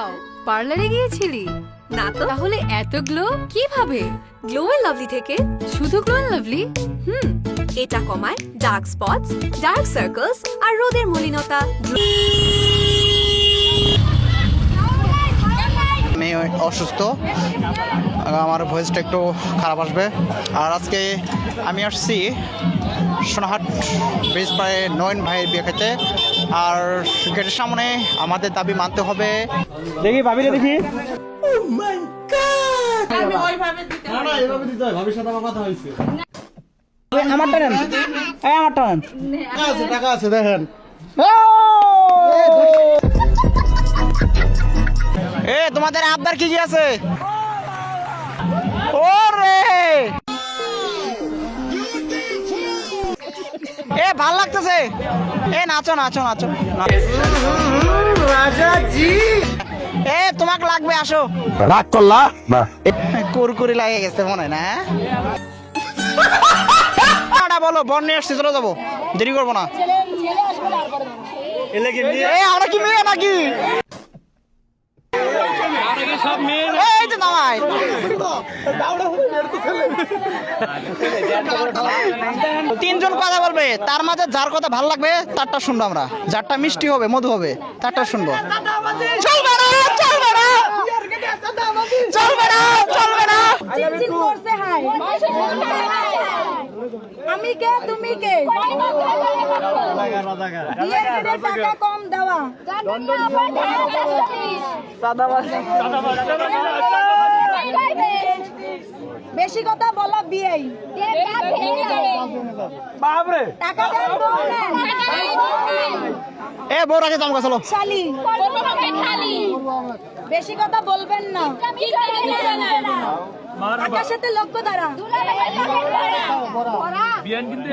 Wow, পার্লারে গিয়েছিলি? না তো। তাহলে এত গ্লো কিভাবে? গ্লো এন্ড লাভলি থেকে। শুধু গ্লো এন্ড লাভলি? এটা কমায় ডার্ক স্পটস, ডার্ক সার্কেলস আর রোদের মলিনতা। আমি অসুস্থ, আমার ভয়েসটা একটু খারাপ আসবে। আর আজকে আমি আসছি সোনাহাট ব্রিজ পাড়ে নয়ন ভাইয়ের বিয়ে খেতে। আর গেটের সামনে আমাদের দাবি মানতে হবে। দেখি ভাবিরে দেখি। আমারটা নেন, আমারটা নেন। টাকা আছে দেখেন। এ তোমাদের আবদার কি কি আছে? ওরে এ ভাল লাগতেছে। এ নাচো নাচো নাচো। রাজাজি এ তোমাকে লাগবে, আসো। রাগ করলা না, কুরকুরি লাগে গেছে মনে হয় না? বলো বন নিয়ে আসছি, চলে যাবো, দেরি করবো না। আমরা কি মেয়ে নাকি? এই তো নামাই। তিনজন কথা বলবে, তার মাঝে যার কথা ভালো লাগবে তারটা শুনবো আমরা। যারটা মিষ্টি হবে, মধু হবে, তারটা শুনবো। চলবে না, চলবে না, চলবে না, চলবে না। আমি কে, তুমি কে? বিয়ের টাকা কম দেওয়া। বেশি কথা বলা বিয়ে। টাকা দেন, বউ নেন। এ বউ রাখে দাম চলো। শালি বেশি কথা বলবেন না। টাকার সাথে লক্ষ্য দ্বারা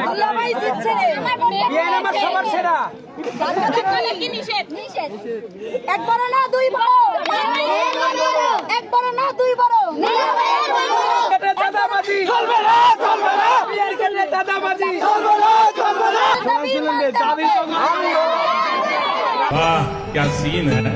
দুলাভাই দিচ্ছে রে। একবার না দুই বড়, একবার না দুই বড়। চলবে না, চলবে না, বিয়ের কেন্দ্রে দাদাবাজি চলবে না, চলবে না। वाह क्या सीन है।